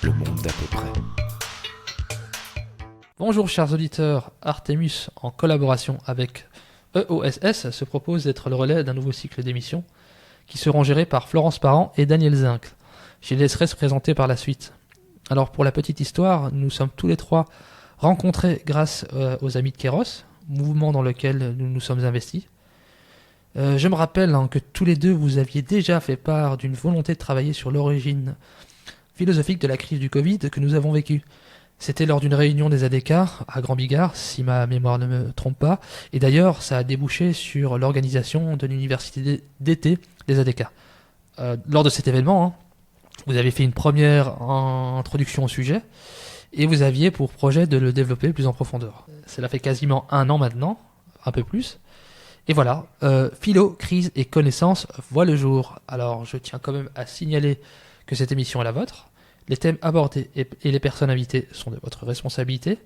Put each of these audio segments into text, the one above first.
le monde d'à peu près. Bonjour chers auditeurs, Artemus en collaboration avec EOSS se propose d'être le relais d'un nouveau cycle d'émissions qui seront gérés par Florence Parent et Daniel Zinc. Je les laisserai se présenter par la suite. Alors pour la petite histoire, nous sommes tous les trois rencontrés grâce aux Amis de Kéros, mouvement dans lequel nous nous sommes investis. Je me rappelle que tous les deux vous aviez déjà fait part d'une volonté de travailler sur l'origine philosophique de la crise du Covid que nous avons vécue. C'était lors d'une réunion des ADK à Grand Bigard, si ma mémoire ne me trompe pas, et d'ailleurs ça a débouché sur l'organisation de l'université d'été des ADK. Lors de cet événement, vous avez fait une première introduction au sujet, et vous aviez pour projet de le développer plus en profondeur. Cela fait quasiment 1 an maintenant, un peu plus. Et voilà, philo, crise et connaissances voient le jour. Alors je tiens quand même à signaler que cette émission est la vôtre. Les thèmes abordés et les personnes invitées sont de votre responsabilité.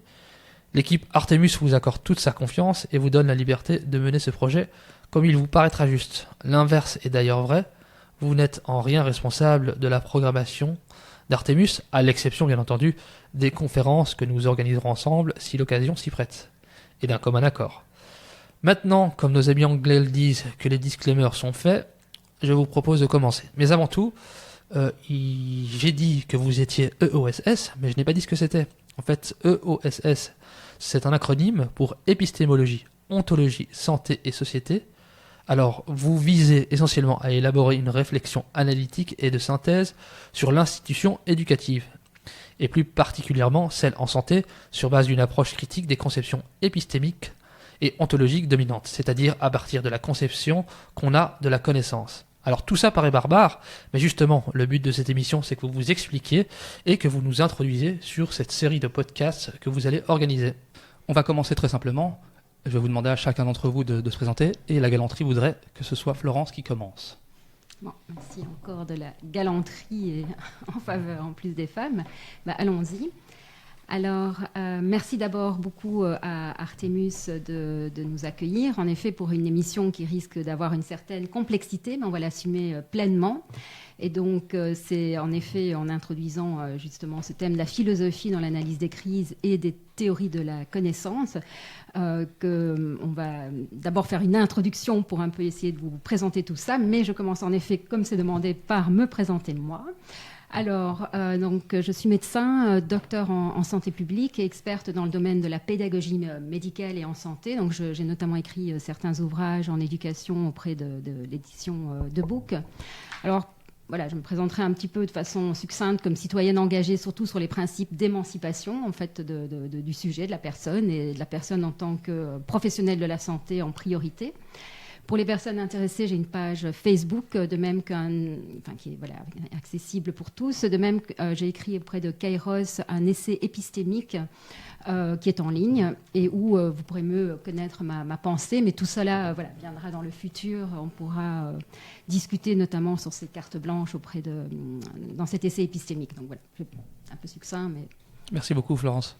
L'équipe Artemus vous accorde toute sa confiance et vous donne la liberté de mener ce projet comme il vous paraîtra juste. L'inverse est d'ailleurs vrai. Vous n'êtes en rien responsable de la programmation d'Artemus, à l'exception bien entendu des conférences que nous organiserons ensemble si l'occasion s'y prête, et d'un commun accord. Maintenant, comme nos amis anglais le disent, que les disclaimers sont faits, je vous propose de commencer. Mais avant tout, j'ai dit que vous étiez EOSS, mais je n'ai pas dit ce que c'était. En fait, EOSS, c'est un acronyme pour épistémologie, ontologie, santé et société. Alors, vous visez essentiellement à élaborer une réflexion analytique et de synthèse sur l'institution éducative, et plus particulièrement celle en santé, sur base d'une approche critique des conceptions épistémiques et ontologiques dominantes, c'est-à-dire à partir de la conception qu'on a de la connaissance. Alors tout ça paraît barbare, mais justement, le but de cette émission, c'est que vous vous expliquiez et que vous nous introduisiez sur cette série de podcasts que vous allez organiser. On va commencer très simplement. Je vais vous demander à chacun d'entre vous de se présenter, et la galanterie voudrait que ce soit Florence qui commence. Bon, merci encore de la galanterie en faveur en plus des femmes. Allons-y. Alors, merci d'abord beaucoup à Artemus de nous accueillir. En effet, pour une émission qui risque d'avoir une certaine complexité, mais on va l'assumer pleinement. Et donc, c'est en effet en introduisant justement ce thème de la philosophie dans l'analyse des crises et des théories de la connaissance qu'on va d'abord faire une introduction pour un peu essayer de vous présenter tout ça. Mais je commence en effet, comme c'est demandé, par me présenter moi. Alors, donc, je suis médecin, docteur en santé publique et experte dans le domaine de la pédagogie médicale et en santé. Donc, j'ai notamment écrit certains ouvrages en éducation auprès de l'édition de Book. Alors, voilà, je me présenterai un petit peu de façon succincte comme citoyenne engagée, surtout sur les principes d'émancipation en fait, du sujet, de la personne, et de la personne en tant que professionnelle de la santé en priorité. Pour les personnes intéressées, j'ai une page Facebook, de même qui est accessible pour tous. De même, j'ai écrit auprès de Kairos un essai épistémique qui est en ligne et où vous pourrez mieux connaître ma pensée. Mais tout cela viendra dans le futur. On pourra discuter notamment sur ces cartes blanches dans cet essai épistémique. Donc voilà, un peu succinct, mais... Merci beaucoup, Florence.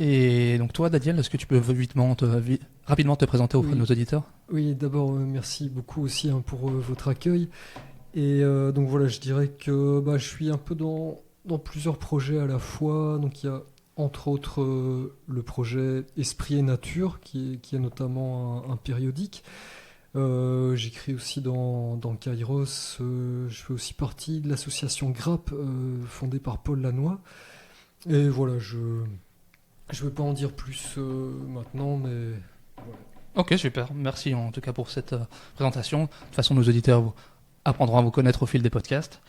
Et donc toi, Daniel, est-ce que tu peux rapidement te présenter auprès de nos auditeurs ? Oui, d'abord, merci beaucoup aussi pour votre accueil. Et donc voilà, je dirais que je suis un peu dans plusieurs projets à la fois. Donc il y a entre autres le projet Esprit et Nature, qui est notamment un périodique. J'écris aussi dans Kairos. Je fais aussi partie de l'association GRAP, fondée par Paul Lannoy. Et voilà, je ne vais pas en dire plus maintenant, mais voilà. Ok, super. Merci en tout cas pour cette présentation. De toute façon, nos auditeurs apprendront à vous connaître au fil des podcasts.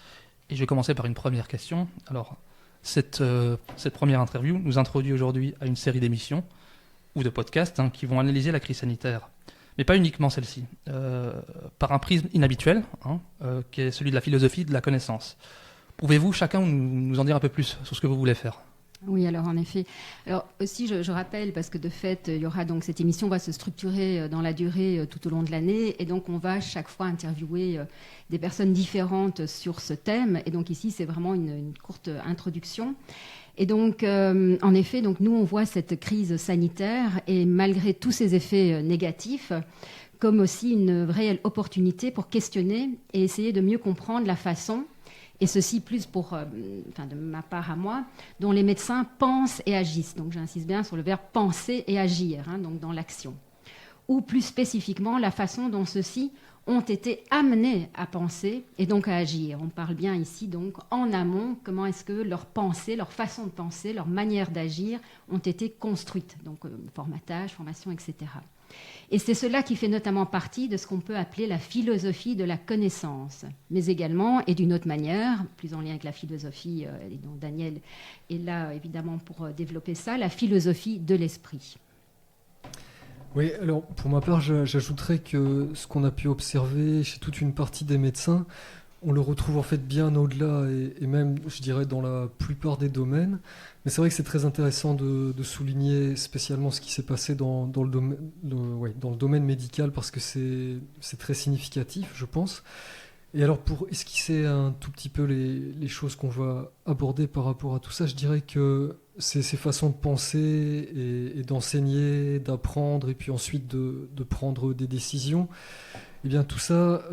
Et je vais commencer par une première question. Alors, cette première interview nous introduit aujourd'hui à une série d'émissions ou de podcasts qui vont analyser la crise sanitaire. Mais pas uniquement celle-ci. Par un prisme inhabituel, qui est celui de la philosophie de la connaissance. Pouvez-vous chacun nous en dire un peu plus sur ce que vous voulez faire ? Oui, alors en effet. Alors aussi, je rappelle, parce que de fait, il y aura donc cette émission va se structurer dans la durée tout au long de l'année, et donc on va chaque fois interviewer des personnes différentes sur ce thème. Et donc ici, c'est vraiment une courte introduction. Et donc, en effet, donc nous, on voit cette crise sanitaire, et malgré tous ses effets négatifs, comme aussi une réelle opportunité pour questionner et essayer de mieux comprendre la façon et ceci plus de ma part à moi, dont les médecins pensent et agissent. Donc j'insiste bien sur le verbe penser et agir, donc dans l'action. Ou plus spécifiquement, la façon dont ceux-ci ont été amenés à penser et donc à agir. On parle bien ici donc en amont, comment est-ce que leurs pensées, leur façon de penser, leur manière d'agir ont été construites. Donc formatage, formation, etc. Et c'est cela qui fait notamment partie de ce qu'on peut appeler la philosophie de la connaissance, mais également, et d'une autre manière, plus en lien avec la philosophie, et dont Daniel est là évidemment pour développer ça, la philosophie de l'esprit. Oui, alors pour ma part, j'ajouterais que ce qu'on a pu observer chez toute une partie des médecins, on le retrouve en fait bien au-delà et même, je dirais, dans la plupart des domaines. Mais c'est vrai que c'est très intéressant de souligner spécialement ce qui s'est passé dans le domaine médical parce que c'est très significatif, je pense. Et alors pour esquisser un tout petit peu les choses qu'on va aborder par rapport à tout ça, je dirais que ces façons de penser et d'enseigner, d'apprendre et puis ensuite de prendre des décisions, eh bien tout ça,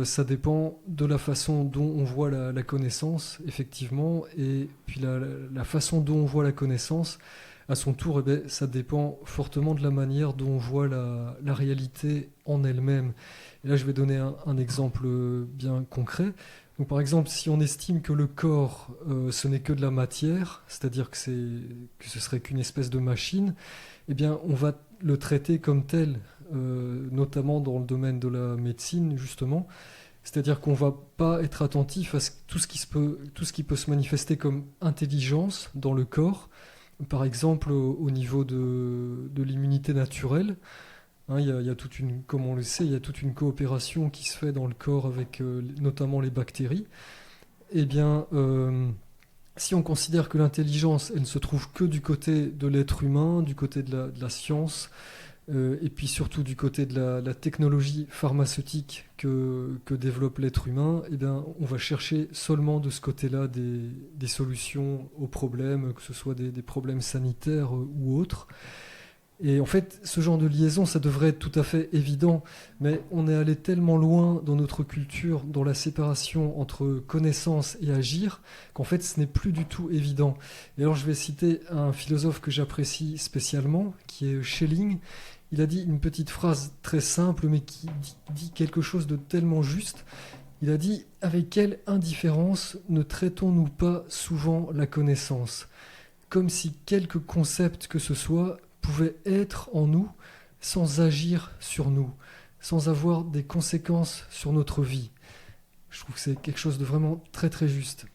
ça dépend de la façon dont on voit la connaissance, effectivement, et puis la façon dont on voit la connaissance, à son tour, eh bien, ça dépend fortement de la manière dont on voit la réalité en elle-même. Et là, je vais donner un exemple bien concret. Donc, par exemple, si on estime que le corps, ce n'est que de la matière, c'est-à-dire que ce serait qu'une espèce de machine, eh bien, on va le traiter comme tel, notamment dans le domaine de la médecine, justement. C'est-à-dire qu'on ne va pas être attentif à tout ce qui peut se manifester comme intelligence dans le corps. Par exemple, au niveau de l'immunité naturelle, il y a comme on le sait, il y a toute une coopération qui se fait dans le corps avec notamment les bactéries. Eh bien, si on considère que l'intelligence, elle ne se trouve que du côté de l'être humain, du côté de la science, et puis surtout du côté de la technologie pharmaceutique que développe l'être humain, eh bien, on va chercher seulement de ce côté-là des solutions aux problèmes, que ce soit des problèmes sanitaires ou autres. Et en fait, ce genre de liaison, ça devrait être tout à fait évident, mais on est allé tellement loin dans notre culture, dans la séparation entre connaissance et agir, qu'en fait, ce n'est plus du tout évident. Et alors, je vais citer un philosophe que j'apprécie spécialement, qui est Schelling. Il a dit une petite phrase très simple, mais qui dit quelque chose de tellement juste. Il a dit « Avec quelle indifférence ne traitons-nous pas souvent la connaissance ? Comme si quelque concept que ce soit pouvait être en nous sans agir sur nous, sans avoir des conséquences sur notre vie. » Je trouve que c'est quelque chose de vraiment très très juste.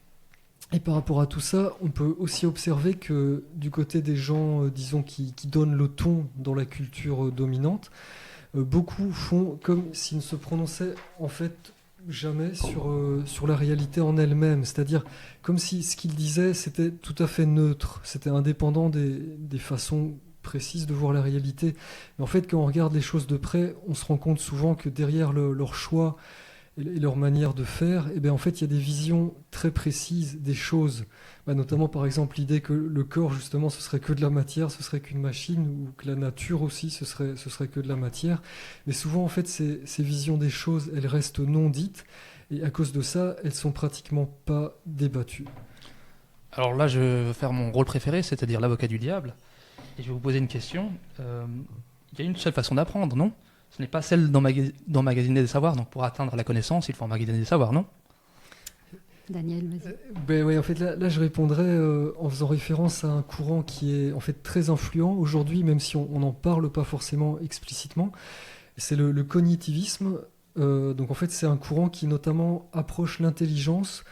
Et par rapport à tout ça, on peut aussi observer que du côté des gens, disons, qui donnent le ton dans la culture dominante, beaucoup font comme s'ils ne se prononçaient en fait jamais sur la réalité en elle-même, c'est-à-dire comme si ce qu'ils disaient c'était tout à fait neutre, c'était indépendant des façons précises de voir la réalité. Mais en fait, quand on regarde les choses de près, on se rend compte souvent que derrière leur choix et leur manière de faire, eh bien, en fait, il y a des visions très précises des choses. Notamment, par exemple, l'idée que le corps, justement, ce serait que de la matière, ce serait qu'une machine, ou que la nature aussi, ce serait que de la matière. Mais souvent, en fait, ces visions des choses, elles restent non dites, et à cause de ça, elles sont pratiquement pas débattues. Alors là, je vais faire mon rôle préféré, c'est-à-dire l'avocat du diable, et je vais vous poser une question. Il y a une seule façon d'apprendre, non ? Ce n'est pas celle d'emmagasiner des savoirs. Donc pour atteindre la connaissance, il faut emmagasiner des savoirs, non ? Daniel, vas-y. Oui, en fait, là je répondrais en faisant référence à un courant qui est en fait très influent aujourd'hui, même si on n'en parle pas forcément explicitement. C'est le cognitivisme. Donc en fait, c'est un courant qui notamment approche l'intelligence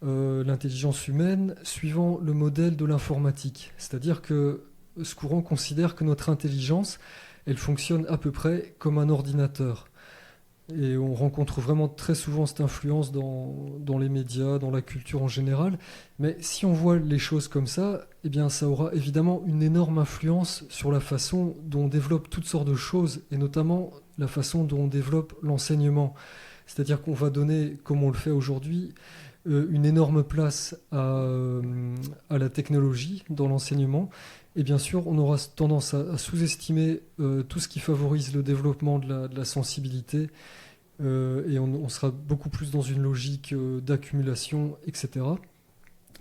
humaine, suivant le modèle de l'informatique. C'est-à-dire que ce courant considère que notre intelligence, elle fonctionne à peu près comme un ordinateur. Et on rencontre vraiment très souvent cette influence dans les médias, dans la culture en général. Mais si on voit les choses comme ça, eh bien, ça aura évidemment une énorme influence sur la façon dont on développe toutes sortes de choses, et notamment la façon dont on développe l'enseignement. C'est-à-dire qu'on va donner, comme on le fait aujourd'hui, une énorme place à la technologie dans l'enseignement. Et bien sûr, on aura tendance à sous-estimer tout ce qui favorise le développement de la sensibilité et on sera beaucoup plus dans une logique d'accumulation, etc.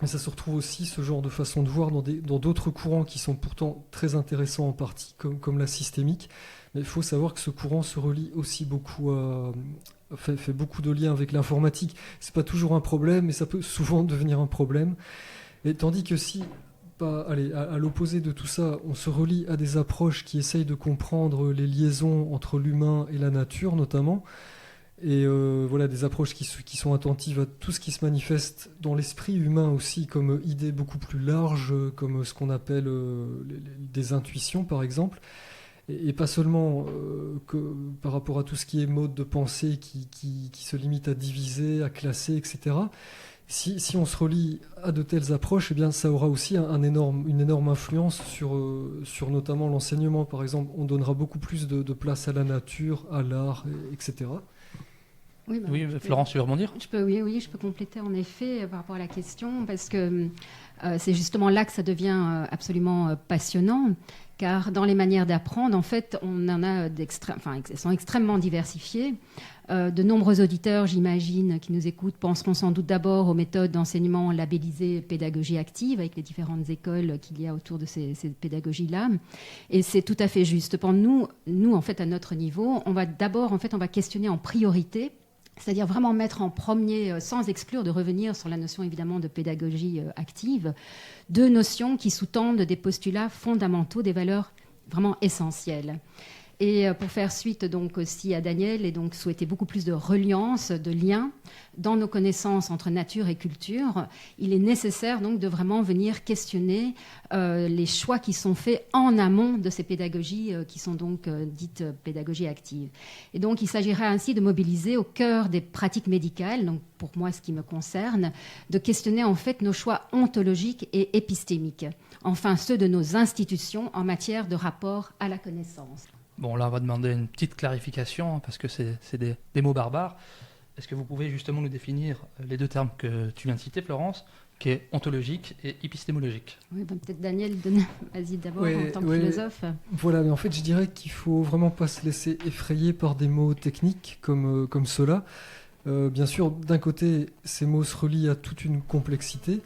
Mais ça se retrouve aussi, ce genre de façon de voir, dans d'autres courants qui sont pourtant très intéressants en partie, comme la systémique. Mais il faut savoir que ce courant se relie aussi beaucoup fait beaucoup de liens avec l'informatique. C'est pas toujours un problème, mais ça peut souvent devenir un problème. Et tandis que si, à l'opposé de tout ça, on se relie à des approches qui essayent de comprendre les liaisons entre l'humain et la nature, notamment, et voilà, des approches qui sont attentives à tout ce qui se manifeste dans l'esprit humain aussi, comme idées beaucoup plus larges, comme ce qu'on appelle des intuitions, par exemple. Et pas seulement par rapport à tout ce qui est mode de pensée qui se limite à diviser, à classer, etc. Si on se relie à de telles approches, eh bien, ça aura aussi une énorme influence sur notamment l'enseignement. Par exemple, on donnera beaucoup plus de place à la nature, à l'art, etc. Oui, Florence, tu veux rebondir ? je peux compléter en effet par rapport à la question, parce que c'est justement là que ça devient absolument passionnant, car dans les manières d'apprendre, en fait, on en a elles sont extrêmement diversifiées. De nombreux auditeurs, j'imagine, qui nous écoutent, penseront sans doute d'abord aux méthodes d'enseignement labellisées pédagogie active, avec les différentes écoles qu'il y a autour de ces pédagogies-là. Et c'est tout à fait juste. Pour nous, en fait, à notre niveau, on va questionner en priorité, c'est-à-dire vraiment mettre en premier, sans exclure de revenir sur la notion évidemment de pédagogie active, deux notions qui sous-tendent des postulats fondamentaux, des valeurs vraiment essentielles. Et pour faire suite donc aussi à Daniel, et donc souhaiter beaucoup plus de reliance, de lien dans nos connaissances entre nature et culture, il est nécessaire donc de vraiment venir questionner les choix qui sont faits en amont de ces pédagogies qui sont donc dites pédagogies actives. Et donc il s'agira ainsi de mobiliser au cœur des pratiques médicales, donc pour moi ce qui me concerne, de questionner en fait nos choix ontologiques et épistémiques, enfin ceux de nos institutions en matière de rapport à la connaissance. Bon, là, on va demander une petite clarification, parce que c'est des mots barbares. Est-ce que vous pouvez justement nous définir les deux termes que tu viens de citer, Florence, qui est ontologique et épistémologique ? Oui, peut-être Daniel, vas-y d'abord en tant que philosophe. Voilà, mais en fait, je dirais qu'il ne faut vraiment pas se laisser effrayer par des mots techniques comme ceux-là. Bien sûr, d'un côté, ces mots se relient à toute une complexité,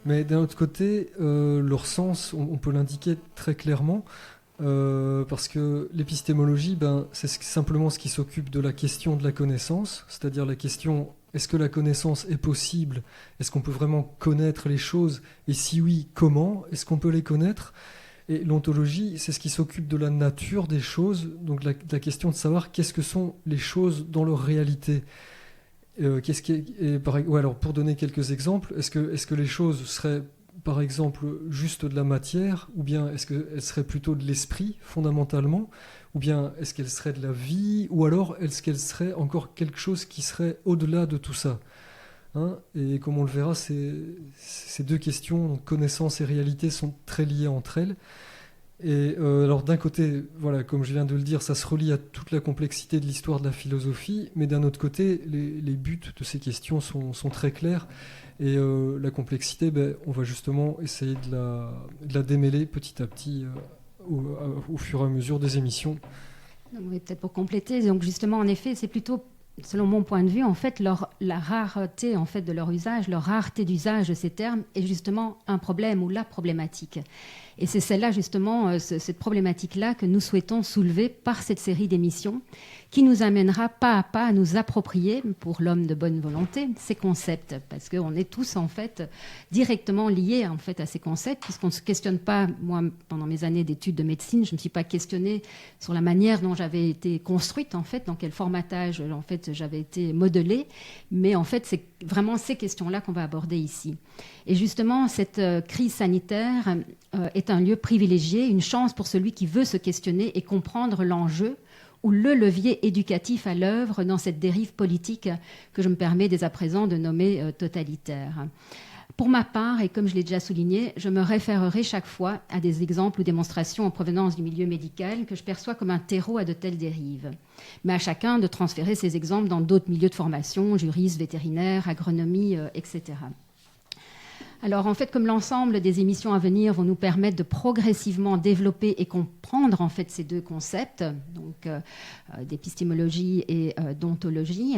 mais d'un autre côté, leur sens, on peut l'indiquer très clairement. Parce que l'épistémologie, c'est simplement ce qui s'occupe de la question de la connaissance, c'est-à-dire la question, est-ce que la connaissance est possible ? Est-ce qu'on peut vraiment connaître les choses ? Et si oui, comment est-ce qu'on peut les connaître ? Et l'ontologie, c'est ce qui s'occupe de la nature des choses, donc la question de savoir qu'est-ce que sont les choses dans leur réalité. Alors pour donner quelques exemples, est-ce que les choses seraient par exemple juste de la matière, ou bien est-ce qu'elle serait plutôt de l'esprit fondamentalement, ou bien est-ce qu'elle serait de la vie, ou alors est-ce qu'elle serait encore quelque chose qui serait au-delà de tout ça, hein ? Et comme on le verra, ces deux questions, donc connaissance et réalité, sont très liées entre elles. Et alors d'un côté, voilà, comme je viens de le dire, ça se relie à toute la complexité de l'histoire de la philosophie, mais d'un autre côté, les buts de ces questions sont très clairs. Et la complexité, on va justement essayer de la démêler petit à petit au fur et à mesure des émissions. Oui, peut-être pour compléter, donc justement, en effet, c'est plutôt, selon mon point de vue, en fait, la rareté en fait, de leur usage, leur rareté d'usage de ces termes est justement un problème ou la problématique. Et c'est celle-là, justement, cette problématique-là que nous souhaitons soulever par cette série d'émissions qui nous amènera pas à pas à nous approprier, pour l'homme de bonne volonté, ces concepts. Parce qu'on est tous, en fait, directement liés en fait, à ces concepts, puisqu'on ne se questionne pas, moi, pendant mes années d'études de médecine, je ne me suis pas questionnée sur la manière dont j'avais été construite, en fait, dans quel formatage, en fait, j'avais été modelée. Mais en fait, c'est vraiment ces questions-là qu'on va aborder ici. Et justement, cette crise sanitaire est un lieu privilégié, une chance pour celui qui veut se questionner et comprendre l'enjeu ou le levier éducatif à l'œuvre dans cette dérive politique que je me permets dès à présent de nommer totalitaire. Pour ma part, et comme je l'ai déjà souligné, je me référerai chaque fois à des exemples ou démonstrations en provenance du milieu médical que je perçois comme un terreau à de telles dérives. Mais à chacun de transférer ces exemples dans d'autres milieux de formation, juristes, vétérinaires, agronomie, etc. Alors en fait, comme l'ensemble des émissions à venir vont nous permettre de progressivement développer et comprendre en fait ces deux concepts, donc d'épistémologie et d'ontologie,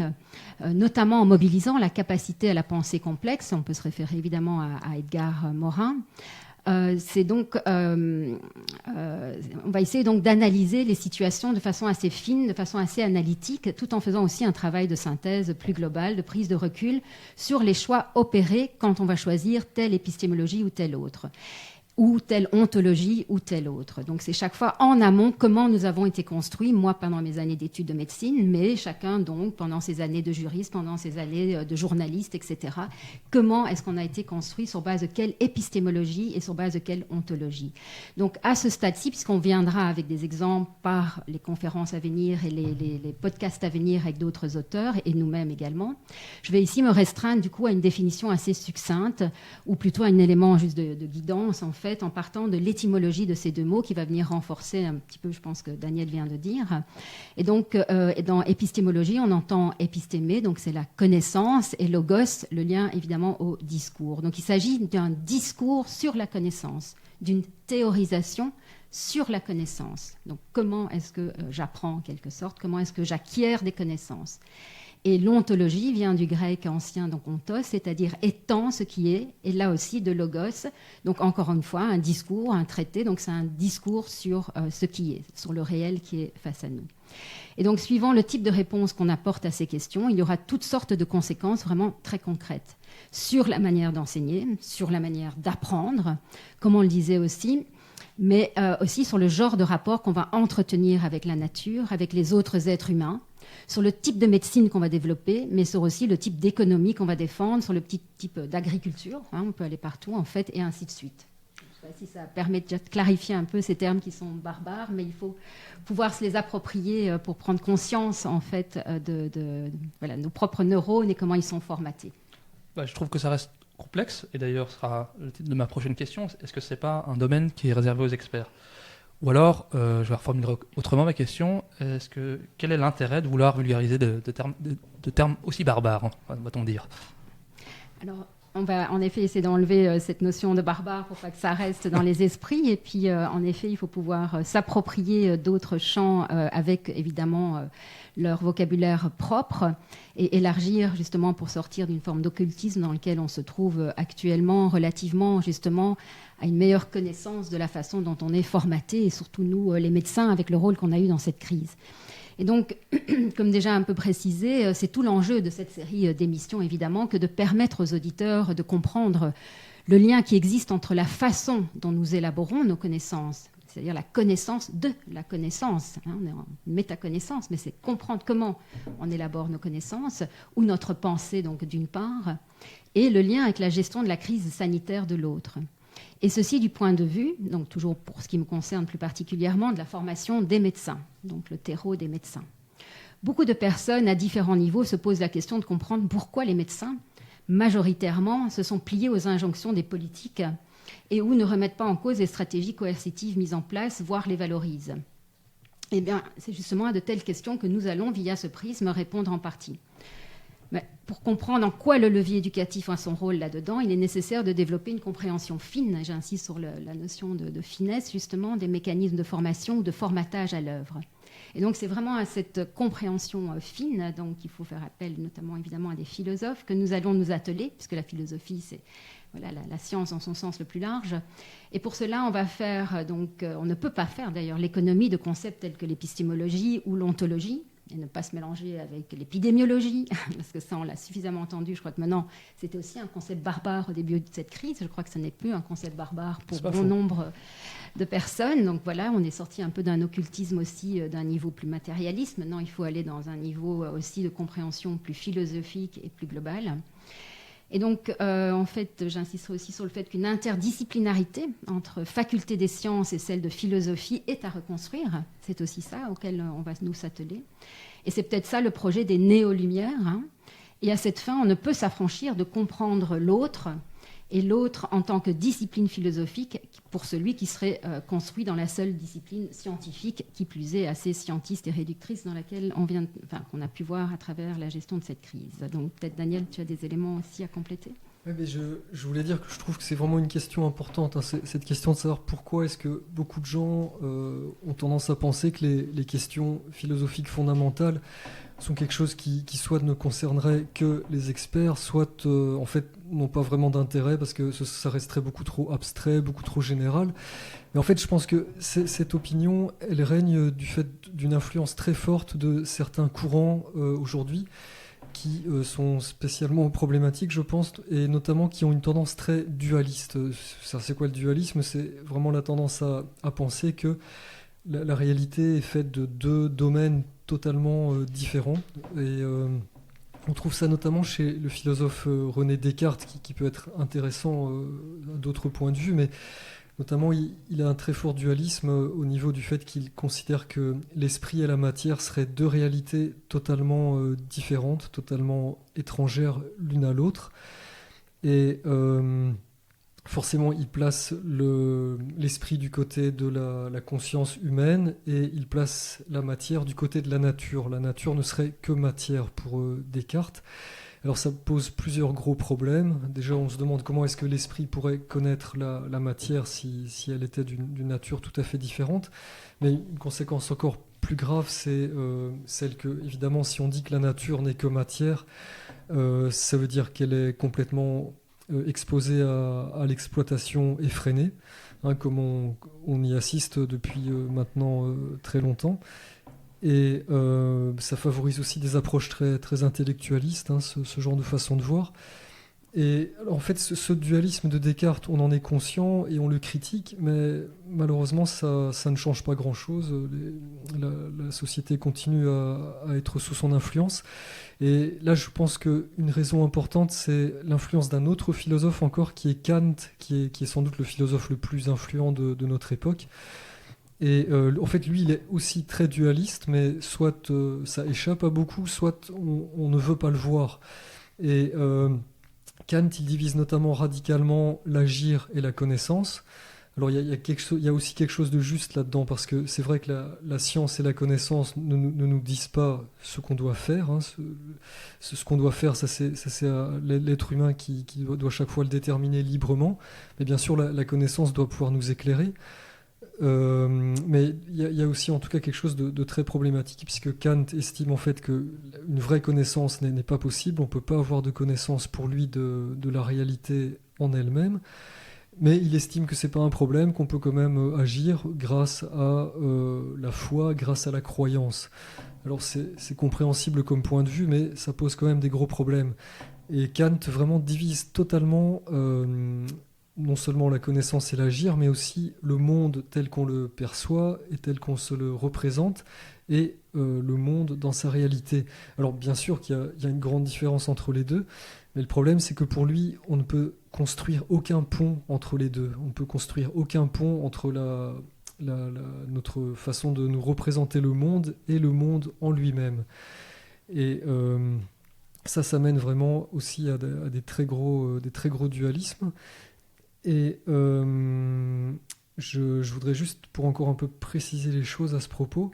notamment en mobilisant la capacité à la pensée complexe, on peut se référer évidemment à Edgar Morin. On va essayer donc d'analyser les situations de façon assez fine, de façon assez analytique, tout en faisant aussi un travail de synthèse plus global, de prise de recul sur les choix opérés quand on va choisir telle épistémologie ou telle autre, ou telle ontologie ou telle autre. Donc c'est chaque fois en amont comment nous avons été construits, moi pendant mes années d'études de médecine, mais chacun donc pendant ses années de juriste, pendant ses années de journaliste, etc. Comment est-ce qu'on a été construit, sur base de quelle épistémologie et sur base de quelle ontologie. Donc à ce stade-ci, puisqu'on viendra avec des exemples par les conférences à venir et les podcasts à venir avec d'autres auteurs et nous-mêmes également, je vais ici me restreindre du coup à une définition assez succincte, ou plutôt à un élément juste de guidance en fait, en partant de l'étymologie de ces deux mots qui va venir renforcer un petit peu, je pense que Daniel vient de dire. Et donc, dans épistémologie, on entend épistémé, donc c'est la connaissance, et logos, le lien évidemment au discours. Donc il s'agit d'un discours sur la connaissance, d'une théorisation sur la connaissance. Donc comment est-ce que j'apprends en quelque sorte, comment est-ce que j'acquiers des connaissances. Et l'ontologie vient du grec ancien, donc ontos, c'est-à-dire étant ce qui est, et là aussi de logos, donc encore une fois un discours, un traité, donc c'est un discours sur ce qui est, sur le réel qui est face à nous. Et donc suivant le type de réponse qu'on apporte à ces questions, il y aura toutes sortes de conséquences vraiment très concrètes sur la manière d'enseigner, sur la manière d'apprendre, comme on le disait aussi, mais aussi sur le genre de rapport qu'on va entretenir avec la nature, avec les autres êtres humains, sur le type de médecine qu'on va développer, mais sur aussi le type d'économie qu'on va défendre, sur le petit type d'agriculture, on peut aller partout en fait, et ainsi de suite. Je ne sais pas si ça permet de clarifier un peu ces termes qui sont barbares, mais il faut pouvoir se les approprier pour prendre conscience en fait de nos propres neurones et comment ils sont formatés. Je trouve que ça reste complexe, et d'ailleurs ce sera le titre de ma prochaine question. Est-ce que ce n'est pas un domaine qui est réservé aux experts ? Ou alors, je vais reformuler autrement ma question, quel est l'intérêt de vouloir vulgariser de termes aussi barbares, va-t-on dire ? Alors, on va en effet essayer d'enlever cette notion de barbare pour pas que ça reste dans les esprits. Et puis, en effet, il faut pouvoir s'approprier d'autres champs avec, évidemment, leur vocabulaire propre et élargir, justement, pour sortir d'une forme d'occultisme dans lequel on se trouve actuellement, relativement, justement, à une meilleure connaissance de la façon dont on est formaté, et surtout nous, les médecins, avec le rôle qu'on a eu dans cette crise. Et donc, comme déjà un peu précisé, c'est tout l'enjeu de cette série d'émissions, évidemment, que de permettre aux auditeurs de comprendre le lien qui existe entre la façon dont nous élaborons nos connaissances, c'est-à-dire la connaissance de la connaissance. On est en métaconnaissance, mais c'est comprendre comment on élabore nos connaissances, ou notre pensée, donc, d'une part, et le lien avec la gestion de la crise sanitaire de l'autre. Et ceci du point de vue, donc toujours pour ce qui me concerne plus particulièrement, de la formation des médecins, donc le terreau des médecins. Beaucoup de personnes à différents niveaux se posent la question de comprendre pourquoi les médecins, majoritairement, se sont pliés aux injonctions des politiques et ou ne remettent pas en cause les stratégies coercitives mises en place, voire les valorisent. Eh bien, c'est justement à de telles questions que nous allons, via ce prisme, répondre en partie. Mais pour comprendre en quoi le levier éducatif a son rôle là-dedans, il est nécessaire de développer une compréhension fine, j'insiste sur la notion de finesse justement, des mécanismes de formation ou de formatage à l'œuvre. Et donc c'est vraiment à cette compréhension fine, donc il faut faire appel notamment évidemment à des philosophes, que nous allons nous atteler, puisque la philosophie c'est la science dans son sens le plus large. Et pour cela, on va faire, on ne peut pas faire d'ailleurs l'économie de concepts tels que l'épistémologie ou l'ontologie, et ne pas se mélanger avec l'épidémiologie, parce que ça, on l'a suffisamment entendu. Je crois que maintenant, c'était aussi un concept barbare au début de cette crise. Je crois que ce n'est plus un concept barbare pour bon nombre de personnes. Donc voilà, on est sorti un peu d'un occultisme aussi, d'un niveau plus matérialiste. Maintenant, il faut aller dans un niveau aussi de compréhension plus philosophique et plus global. Et donc, en fait, j'insisterai aussi sur le fait qu'une interdisciplinarité entre faculté des sciences et celle de philosophie est à reconstruire. C'est aussi ça auquel on va nous s'atteler. Et c'est peut-être ça le projet des néo-lumières. Et à cette fin, on ne peut s'affranchir de comprendre l'autre, et l'autre en tant que discipline philosophique pour celui qui serait construit dans la seule discipline scientifique, qui plus est assez scientiste et réductrice dans laquelle qu'on a pu voir à travers la gestion de cette crise. Donc peut-être Daniel, tu as des éléments aussi à compléter ? Ouais, mais je voulais dire que je trouve que c'est vraiment une question importante, hein, cette question de savoir pourquoi est-ce que beaucoup de gens ont tendance à penser que les questions philosophiques fondamentales sont quelque chose qui soit ne concernerait que les experts, soit en fait n'ont pas vraiment d'intérêt parce que ça resterait beaucoup trop abstrait, beaucoup trop général. Mais en fait, je pense que cette opinion, elle règne du fait d'une influence très forte de certains courants aujourd'hui qui sont spécialement problématiques, je pense, et notamment qui ont une tendance très dualiste. C'est quoi le dualisme? C'est vraiment la tendance à penser que la réalité est faite de deux domaines totalement différents. Et on trouve ça notamment chez le philosophe René Descartes, qui peut être intéressant à d'autres points de vue, mais notamment il a un très fort dualisme au niveau du fait qu'il considère que l'esprit et la matière seraient deux réalités totalement différentes, totalement étrangères l'une à l'autre. Et forcément, il place l'esprit du côté de la conscience humaine et il place la matière du côté de la nature. La nature ne serait que matière pour Descartes. Alors ça pose plusieurs gros problèmes. Déjà, on se demande comment est-ce que l'esprit pourrait connaître la matière si elle était d'une nature tout à fait différente. Mais une conséquence encore plus grave, c'est celle que, évidemment, si on dit que la nature n'est que matière, ça veut dire qu'elle est complètement exposée à l'exploitation effrénée, hein, comme on y assiste depuis maintenant très longtemps. Et ça favorise aussi des approches très, très intellectualistes, hein, ce genre de façon de voir. Et alors, en fait, ce dualisme de Descartes, on en est conscient et on le critique, mais malheureusement, ça ne change pas grand-chose. La société continue à être sous son influence. Et là, je pense qu'une raison importante, c'est l'influence d'un autre philosophe encore, qui est Kant, qui est sans doute le philosophe le plus influent de notre époque. Et en fait, lui, il est aussi très dualiste, mais soit ça échappe à beaucoup, soit on ne veut pas le voir. Et Kant, il divise notamment radicalement l'agir et la connaissance. Alors, il y a aussi quelque chose de juste là-dedans, parce que c'est vrai que la science et la connaissance ne nous disent pas ce qu'on doit faire. Hein. Ce qu'on doit faire, ça c'est l'être humain qui doit chaque fois le déterminer librement. Mais bien sûr, la connaissance doit pouvoir nous éclairer. Mais il y a aussi en tout cas quelque chose de très problématique, puisque Kant estime en fait qu'une vraie connaissance n'est pas possible. On ne peut pas avoir de connaissance pour lui de la réalité en elle-même. Mais il estime que c'est pas un problème, qu'on peut quand même agir grâce à la foi, grâce à la croyance. Alors c'est compréhensible comme point de vue, mais ça pose quand même des gros problèmes. Et Kant vraiment divise totalement non seulement la connaissance et l'agir, mais aussi le monde tel qu'on le perçoit et tel qu'on se le représente, et le monde dans sa réalité. Alors bien sûr qu'il y a une grande différence entre les deux, mais le problème c'est que pour lui, on ne peut construire aucun pont entre les deux. On ne peut construire aucun pont entre notre façon de nous représenter le monde et le monde en lui-même. Et ça mène vraiment aussi à des très gros dualismes. Et je voudrais juste, pour encore un peu préciser les choses à ce propos,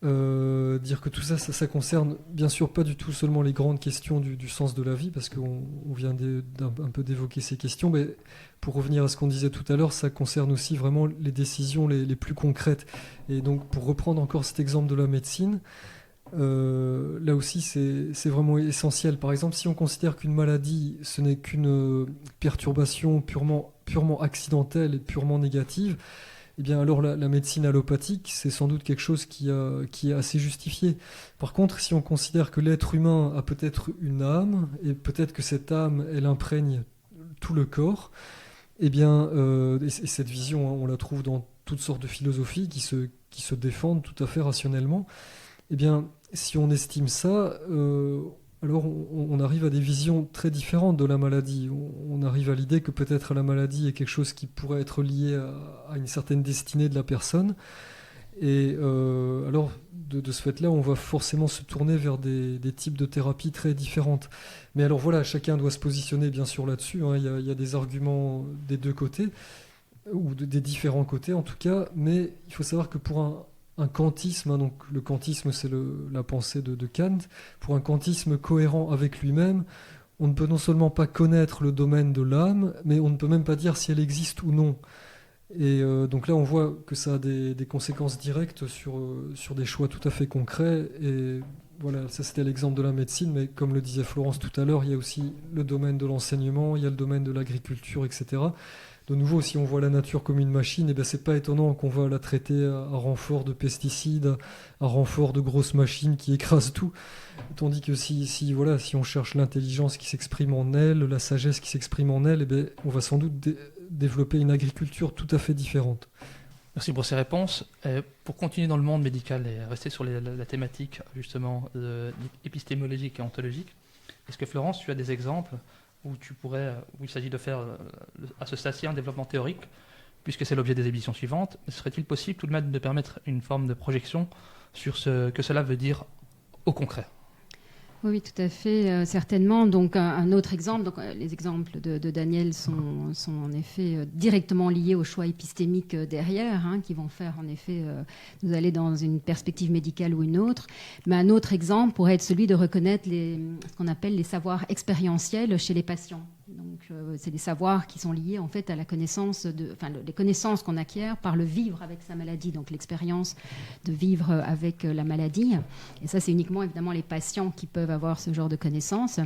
dire que tout ça concerne bien sûr pas du tout seulement les grandes questions du sens de la vie, parce qu'on vient un peu d'évoquer ces questions, mais pour revenir à ce qu'on disait tout à l'heure, ça concerne aussi vraiment les décisions les plus concrètes. Et donc pour reprendre encore cet exemple de la médecine, là aussi c'est vraiment essentiel. Par exemple, si on considère qu'une maladie ce n'est qu'une perturbation purement accidentelle et purement négative, eh bien alors la médecine allopathique, c'est sans doute quelque chose qui est assez justifié. Par contre, si on considère que l'être humain a peut-être une âme, et peut-être que cette âme, elle imprègne tout le corps, eh bien, et cette vision, hein, on la trouve dans toutes sortes de philosophies qui se défendent tout à fait rationnellement, eh bien, si on estime ça, alors on arrive à des visions très différentes de la maladie. On arrive à l'idée que peut-être la maladie est quelque chose qui pourrait être lié à une certaine destinée de la personne. Et alors, de ce fait-là, on va forcément se tourner vers des types de thérapies très différentes. Mais alors voilà, chacun doit se positionner bien sûr là-dessus, hein. Il y a des arguments des deux côtés, ou des différents côtés en tout cas, mais il faut savoir que pour un kantisme, hein, donc le kantisme c'est la pensée de Kant, pour un kantisme cohérent avec lui-même, on ne peut non seulement pas connaître le domaine de l'âme, mais on ne peut même pas dire si elle existe ou non. Et donc là, on voit que ça a des conséquences directes sur des choix tout à fait concrets. Et voilà, ça c'était l'exemple de la médecine, mais comme le disait Florence tout à l'heure, il y a aussi le domaine de l'enseignement, il y a le domaine de l'agriculture, etc. De nouveau, si on voit la nature comme une machine, eh bien, c'est pas étonnant qu'on va la traiter à renfort de pesticides, à renfort de grosses machines qui écrasent tout. Tandis que si on cherche l'intelligence qui s'exprime en elle, la sagesse qui s'exprime en elle, eh bien, on va sans doute développer une agriculture tout à fait différente. Merci pour ces réponses. Pour continuer dans le monde médical et rester sur la thématique justement épistémologique et ontologique, est-ce que Florence, tu as des exemples où il s'agit de faire à ce stade-ci un développement théorique, puisque c'est l'objet des émissions suivantes, serait-il possible tout de même de permettre une forme de projection sur ce que cela veut dire au concret ? Oui, tout à fait, certainement. Donc, un autre exemple, donc, les exemples de Daniel sont en effet directement liés au choix épistémique derrière, qui vont faire en effet nous aller dans une perspective médicale ou une autre. Mais un autre exemple pourrait être celui de reconnaître ce qu'on appelle les savoirs expérientiels chez les patients. Donc, c'est des savoirs qui sont liés en fait à la connaissance, les connaissances qu'on acquiert par le vivre avec sa maladie, donc l'expérience de vivre avec la maladie. Et ça, c'est uniquement évidemment les patients qui peuvent avoir ce genre de connaissances.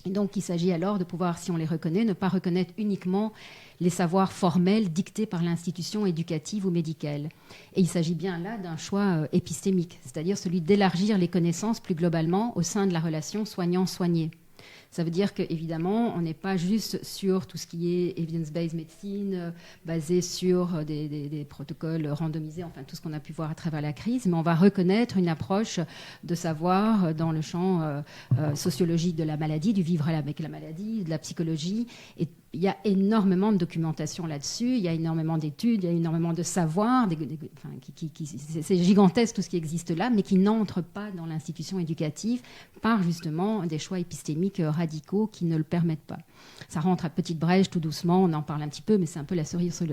Et donc, il s'agit alors de pouvoir, si on les reconnaît, ne pas reconnaître uniquement les savoirs formels dictés par l'institution éducative ou médicale. Et il s'agit bien là d'un choix épistémique, c'est-à-dire celui d'élargir les connaissances plus globalement au sein de la relation soignant-soigné. Ça veut dire qu'évidemment, on n'est pas juste sur tout ce qui est evidence-based medicine, basé sur des protocoles randomisés, enfin tout ce qu'on a pu voir à travers la crise, mais on va reconnaître une approche de savoir dans le champ sociologique de la maladie, du vivre avec la maladie, de la psychologie. Et il y a énormément de documentation là-dessus, il y a énormément d'études, il y a énormément de savoirs, c'est gigantesque tout ce qui existe là, mais qui n'entre pas dans l'institution éducative par justement des choix épistémiques radicaux qui ne le permettent pas. Ça rentre à petite brèche tout doucement, on en parle un petit peu, mais c'est un peu la cerise sur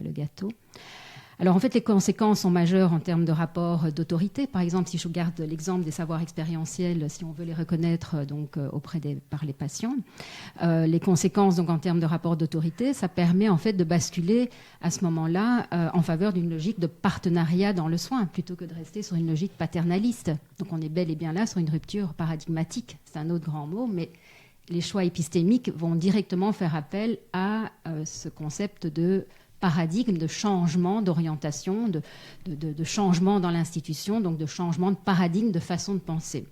le gâteau. Alors en fait, les conséquences sont majeures en termes de rapport d'autorité. Par exemple, si je garde l'exemple des savoirs expérientiels, si on veut les reconnaître donc par les patients, les conséquences donc en termes de rapport d'autorité, ça permet en fait de basculer à ce moment-là en faveur d'une logique de partenariat dans le soin, plutôt que de rester sur une logique paternaliste. Donc on est bel et bien là sur une rupture paradigmatique. C'est un autre grand mot, mais les choix épistémiques vont directement faire appel à ce concept de paradigme, de changement d'orientation, de changement dans l'institution, donc de changement de paradigme, de façon de penser.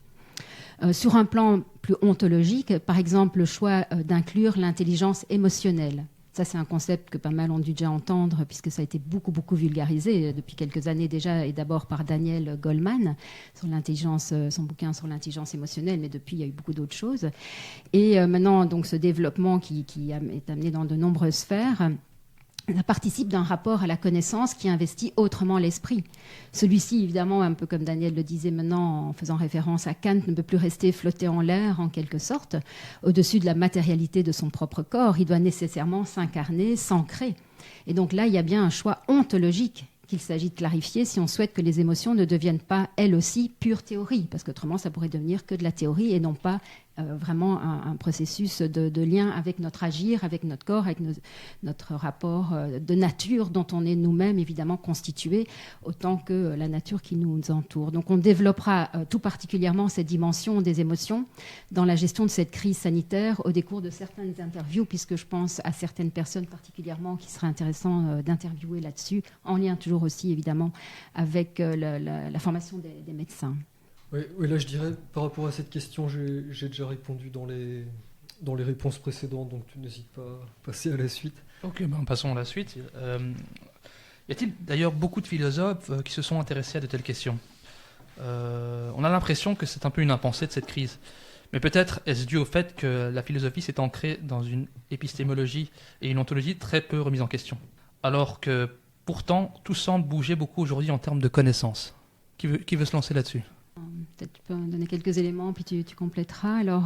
Sur un plan plus ontologique, par exemple, le choix d'inclure l'intelligence émotionnelle. Ça, c'est un concept que pas mal ont dû déjà entendre, puisque ça a été beaucoup, beaucoup vulgarisé depuis quelques années déjà, et d'abord par Daniel Goleman, sur l'intelligence, son bouquin sur l'intelligence émotionnelle, mais depuis, il y a eu beaucoup d'autres choses. Et maintenant, donc, ce développement qui est amené dans de nombreuses sphères, ça participe d'un rapport à la connaissance qui investit autrement l'esprit. Celui-ci, évidemment, un peu comme Daniel le disait maintenant en faisant référence à Kant, ne peut plus rester flotter en l'air en quelque sorte, au-dessus de la matérialité de son propre corps. Il doit nécessairement s'incarner, s'ancrer. Et donc là, il y a bien un choix ontologique qu'il s'agit de clarifier si on souhaite que les émotions ne deviennent pas, elles aussi, pure théorie, parce qu'autrement, ça pourrait devenir que de la théorie et non pas vraiment un processus de lien avec notre agir, avec notre corps, avec notre rapport de nature dont on est nous-mêmes évidemment constitués, autant que la nature qui nous entoure. Donc on développera tout particulièrement cette dimension des émotions dans la gestion de cette crise sanitaire au décours de certaines interviews, puisque je pense à certaines personnes particulièrement qui seraient intéressantes d'interviewer là-dessus, en lien toujours aussi évidemment avec la formation des médecins. Oui, là je dirais, par rapport à cette question, j'ai déjà répondu dans les réponses précédentes, donc tu n'hésites pas à passer à la suite. Ok, passons à la suite. Y a-t-il d'ailleurs beaucoup de philosophes qui se sont intéressés à de telles questions ? On a l'impression que c'est un peu une impensée de cette crise. Mais peut-être est-ce dû au fait que la philosophie s'est ancrée dans une épistémologie et une ontologie très peu remise en question. Alors que pourtant, tout semble bouger beaucoup aujourd'hui en termes de connaissances. Qui veut se lancer là-dessus ? Peut-être tu peux donner quelques éléments, puis tu compléteras. Alors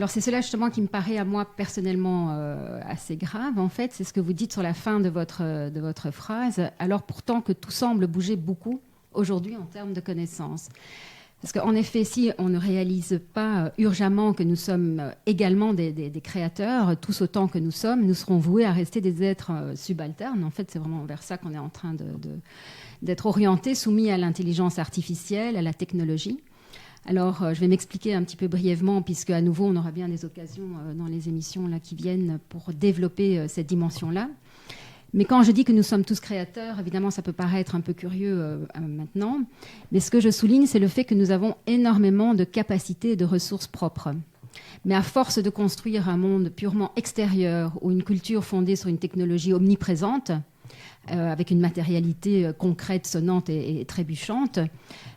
c'est cela justement qui me paraît à moi personnellement assez grave. En fait, c'est ce que vous dites sur la fin de votre phrase. Alors pourtant que tout semble bouger beaucoup aujourd'hui en termes de connaissances. Parce qu'en effet, si on ne réalise pas urgemment que nous sommes également des créateurs, tous autant que nous sommes, nous serons voués à rester des êtres subalternes. En fait, c'est vraiment vers ça qu'on est en train d'être orientés, soumis à l'intelligence artificielle, à la technologie. Alors, je vais m'expliquer un petit peu brièvement, puisque à nouveau, on aura bien des occasions dans les émissions là, qui viennent pour développer cette dimension-là. Mais quand je dis que nous sommes tous créateurs, évidemment, ça peut paraître un peu curieux maintenant. Mais ce que je souligne, c'est le fait que nous avons énormément de capacités et de ressources propres. Mais à force de construire un monde purement extérieur ou une culture fondée sur une technologie omniprésente, avec une matérialité concrète, sonnante et trébuchante,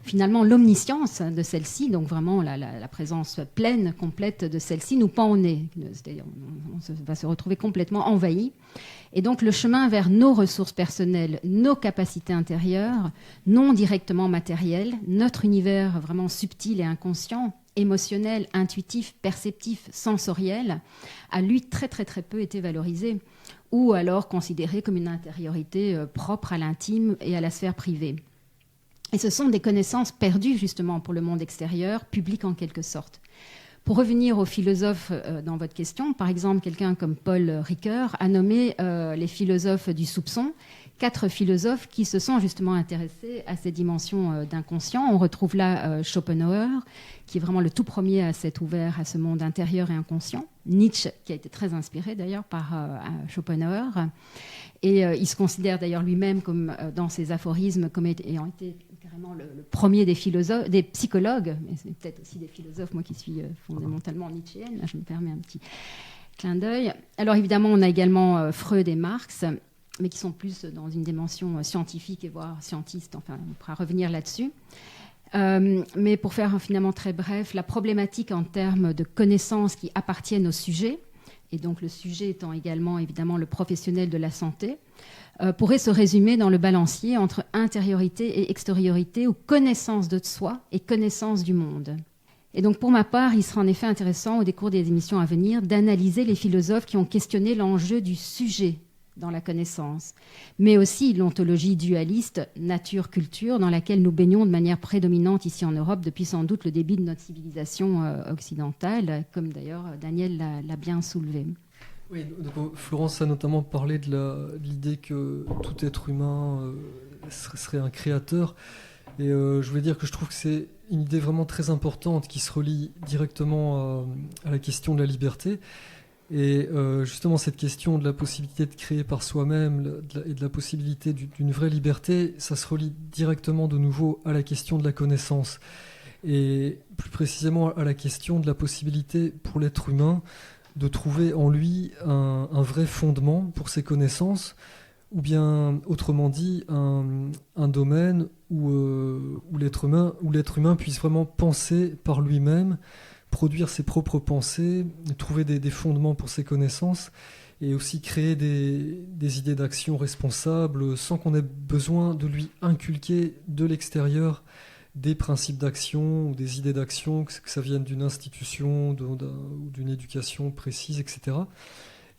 finalement, l'omniscience de celle-ci, donc vraiment la présence pleine, complète de celle-ci, nous pend au nez. C'est-à-dire, on va se retrouver complètement envahi. Et donc, le chemin vers nos ressources personnelles, nos capacités intérieures, non directement matérielles, notre univers vraiment subtil et inconscient, émotionnel, intuitif, perceptif, sensoriel, a lui très très très peu été valorisé, ou alors considéré comme une intériorité propre à l'intime et à la sphère privée. Et ce sont des connaissances perdues justement pour le monde extérieur, public en quelque sorte. Pour revenir aux philosophes dans votre question, par exemple, quelqu'un comme Paul Ricoeur a nommé les philosophes du soupçon, 4 philosophes qui se sont justement intéressés à ces dimensions d'inconscient. On retrouve là Schopenhauer, qui est vraiment le tout premier à s'être ouvert à ce monde intérieur et inconscient. Nietzsche, qui a été très inspiré d'ailleurs par Schopenhauer. Et il se considère d'ailleurs lui-même comme, dans ses aphorismes comme ayant été carrément le premier des philosophes, des psychologues, mais c'est peut-être aussi des philosophes, moi qui suis fondamentalement nietzschéenne, là je me permets un petit clin d'œil. Alors évidemment, on a également Freud et Marx, mais qui sont plus dans une dimension scientifique et voire scientiste, enfin on pourra revenir là-dessus. Mais pour faire finalement très bref, la problématique en termes de connaissances qui appartiennent au sujet, et donc le sujet étant également évidemment le professionnel de la santé, pourrait se résumer dans le balancier entre intériorité et extériorité, ou connaissance de soi et connaissance du monde. Et donc pour ma part, il sera en effet intéressant au décours des émissions à venir d'analyser les philosophes qui ont questionné l'enjeu du sujet dans la connaissance, mais aussi l'ontologie dualiste nature-culture dans laquelle nous baignons de manière prédominante ici en Europe depuis sans doute le début de notre civilisation occidentale, comme d'ailleurs Daniel l'a bien soulevé. Oui, donc Florence a notamment parlé de l'idée que tout être humain serait un créateur. Et je voulais dire que je trouve que c'est une idée vraiment très importante qui se relie directement à la question de la liberté. Et justement, cette question de la possibilité de créer par soi-même et de la possibilité d'une vraie liberté, ça se relie directement de nouveau à la question de la connaissance. Et plus précisément à la question de la possibilité pour l'être humain de trouver en lui un vrai fondement pour ses connaissances, ou bien, autrement dit, un domaine où l'être humain puisse vraiment penser par lui-même, produire ses propres pensées, trouver des fondements pour ses connaissances, et aussi créer des idées d'action responsables sans qu'on ait besoin de lui inculquer de l'extérieur des principes d'action ou des idées d'action, que ça vienne d'une institution ou d'une éducation précise, etc.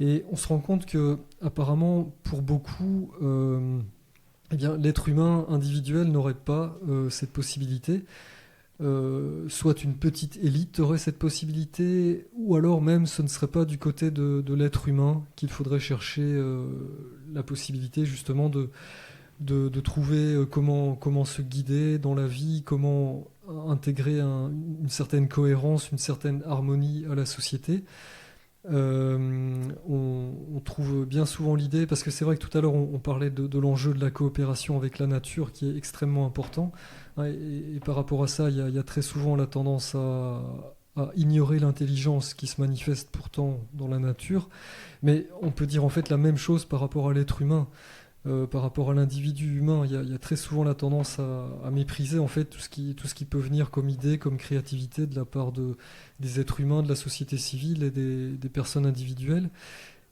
Et on se rend compte que, apparemment, pour beaucoup, eh bien, l'être humain individuel n'aurait pas cette possibilité. Soit une petite élite aurait cette possibilité, ou alors même ce ne serait pas du côté de l'être humain qu'il faudrait chercher la possibilité justement de trouver comment se guider dans la vie, comment intégrer une certaine cohérence, une certaine harmonie à la société. On trouve bien souvent l'idée, parce que c'est vrai que tout à l'heure on parlait de l'enjeu de la coopération avec la nature qui est extrêmement important, et par rapport à ça il y a très souvent la tendance à ignorer l'intelligence qui se manifeste pourtant dans la nature, mais on peut dire en fait la même chose par rapport à l'être humain. Par rapport à l'individu humain, il y a très souvent la tendance à mépriser en fait tout ce qui peut venir comme idée, comme créativité de la part des êtres humains, de la société civile et des personnes individuelles.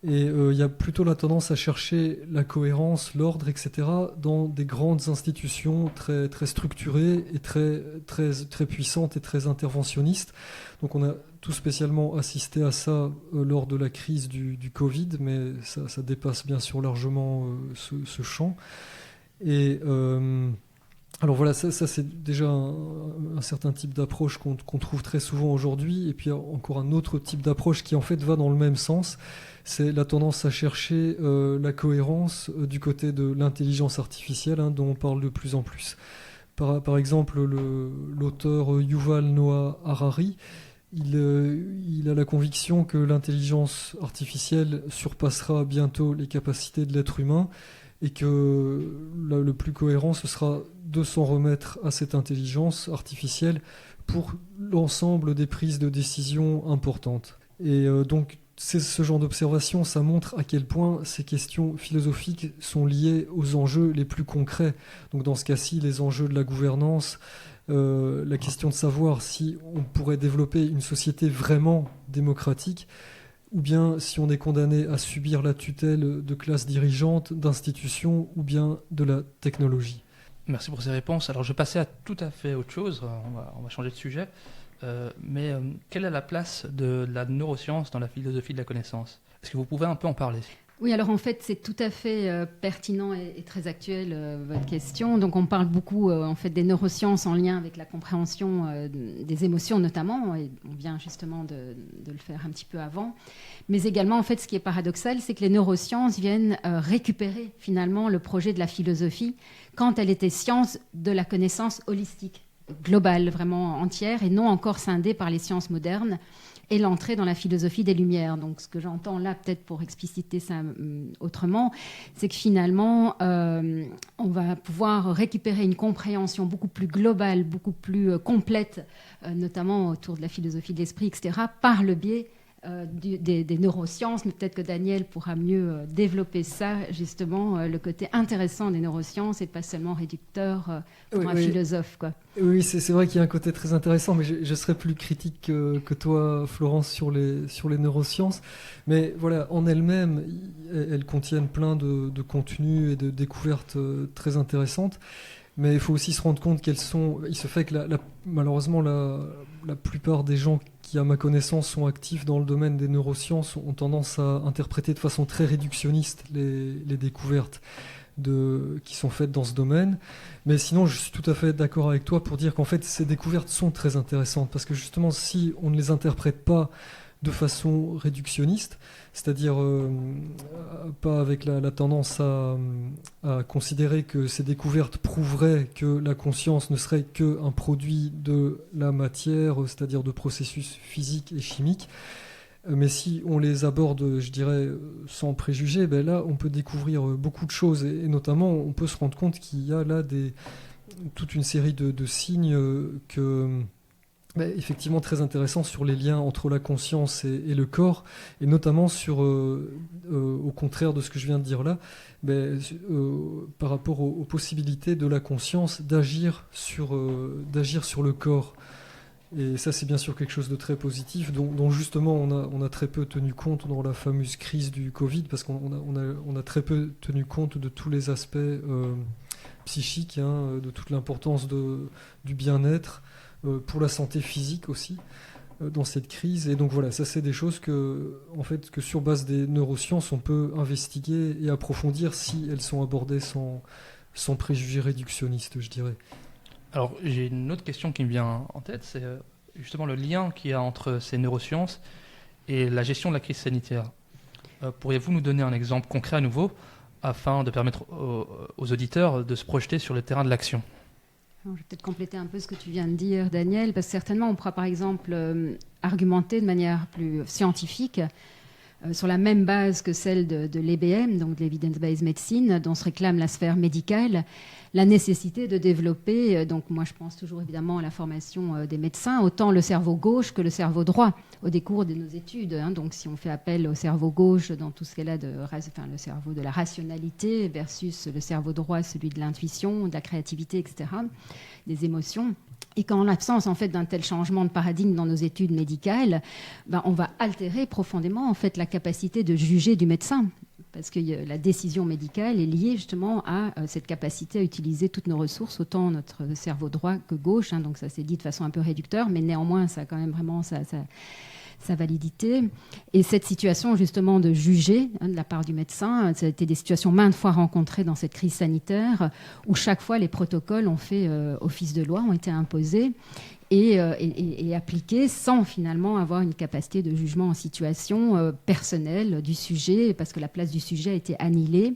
Et il y a plutôt la tendance à chercher la cohérence, l'ordre, etc. dans des grandes institutions très, très structurées et très, très, très puissantes et très interventionnistes. Donc on a tout spécialement assisté à ça lors de la crise du Covid, mais ça dépasse bien sûr largement ce champ. Et Alors voilà, ça c'est déjà un certain type d'approche qu'on trouve très souvent aujourd'hui, et puis encore un autre type d'approche qui en fait va dans le même sens, c'est la tendance à chercher la cohérence du côté de l'intelligence artificielle, dont on parle de plus en plus. Par exemple, l'auteur Yuval Noah Harari, il a la conviction que l'intelligence artificielle surpassera bientôt les capacités de l'être humain, et que le plus cohérent, ce sera de s'en remettre à cette intelligence artificielle pour l'ensemble des prises de décision importantes. Et donc, ce genre d'observation, ça montre à quel point ces questions philosophiques sont liées aux enjeux les plus concrets. Donc dans ce cas-ci, les enjeux de la gouvernance, la question de savoir si on pourrait développer une société vraiment démocratique, ou bien si on est condamné à subir la tutelle de classes dirigeantes, d'institutions, ou bien de la technologie. Merci pour ces réponses. Alors je vais passer à tout à fait autre chose, on va changer de sujet. Mais quelle est la place de la neuroscience dans la philosophie de la connaissance ? Est-ce que vous pouvez un peu en parler ? Oui, alors en fait, c'est tout à fait pertinent et très actuel, votre question. Donc on parle beaucoup en fait, des neurosciences en lien avec la compréhension des émotions notamment, et on vient justement de le faire un petit peu avant. Mais également, en fait, ce qui est paradoxal, c'est que les neurosciences viennent récupérer finalement le projet de la philosophie quand elle était science de la connaissance holistique, globale, vraiment entière, et non encore scindée par les sciences modernes, et l'entrée dans la philosophie des Lumières. Donc ce que j'entends là, peut-être pour expliciter ça autrement, c'est que finalement, on va pouvoir récupérer une compréhension beaucoup plus globale, beaucoup plus complète, notamment autour de la philosophie de l'esprit, etc., par le biais des neurosciences, mais peut-être que Daniel pourra mieux développer ça, justement, le côté intéressant des neurosciences et pas seulement réducteur pour un philosophe, quoi. Oui, c'est vrai qu'il y a un côté très intéressant, mais je serais plus critique que toi, Florence, sur les neurosciences. Mais voilà, en elles-mêmes, elles contiennent plein de contenus et de découvertes très intéressantes. Mais il faut aussi se rendre compte il se fait que malheureusement, la plupart des gens qui, à ma connaissance, sont actifs dans le domaine des neurosciences ont tendance à interpréter de façon très réductionniste les découvertes qui sont faites dans ce domaine. Mais sinon, je suis tout à fait d'accord avec toi pour dire qu'en fait, ces découvertes sont très intéressantes, parce que justement, si on ne les interprète pas de façon réductionniste, c'est-à-dire pas avec la tendance à considérer que ces découvertes prouveraient que la conscience ne serait qu'un produit de la matière, c'est-à-dire de processus physiques et chimiques, mais si on les aborde, je dirais, sans préjugés, ben là, on peut découvrir beaucoup de choses, et notamment, on peut se rendre compte qu'il y a là toute une série de signes effectivement très intéressants sur les liens entre la conscience et le corps, et notamment au contraire de ce que je viens de dire là, par rapport aux possibilités de la conscience d'agir sur le corps. Et ça, c'est bien sûr quelque chose de très positif, dont justement on a très peu tenu compte dans la fameuse crise du Covid, parce qu'on a très peu tenu compte de tous les aspects psychiques, de toute l'importance du bien-être, pour la santé physique aussi, dans cette crise. Et donc voilà, ça c'est des choses que sur base des neurosciences, on peut investiguer et approfondir si elles sont abordées sans préjugés réductionnistes, je dirais. Alors, j'ai une autre question qui me vient en tête, c'est justement le lien qu'il y a entre ces neurosciences et la gestion de la crise sanitaire. Pourriez-vous nous donner un exemple concret à nouveau, afin de permettre aux auditeurs de se projeter sur le terrain de l'action ? Alors, je vais peut-être compléter un peu ce que tu viens de dire, Daniel, parce que certainement on pourra par exemple argumenter de manière plus scientifique sur la même base que celle de l'EBM, donc de l'Evidence-Based Medicine, dont se réclame la sphère médicale, la nécessité de développer, donc moi je pense toujours évidemment à la formation des médecins, autant le cerveau gauche que le cerveau droit au décours de nos études. Donc si on fait appel au cerveau gauche dans tout ce qu'elle a le cerveau de la rationalité versus le cerveau droit, celui de l'intuition, de la créativité, etc., des émotions. Et qu'en l'absence en fait, d'un tel changement de paradigme dans nos études médicales, on va altérer profondément en fait, la capacité de juger du médecin. Parce que la décision médicale est liée justement à cette capacité à utiliser toutes nos ressources, autant notre cerveau droit que gauche. Donc ça s'est dit de façon un peu réducteur, mais néanmoins, ça quand même vraiment, ça sa validité. Et cette situation justement de juger de la part du médecin, ça a été des situations maintes fois rencontrées dans cette crise sanitaire où chaque fois les protocoles ont fait office de loi, ont été imposés et appliqués sans finalement avoir une capacité de jugement en situation personnelle du sujet, parce que la place du sujet a été annihilée.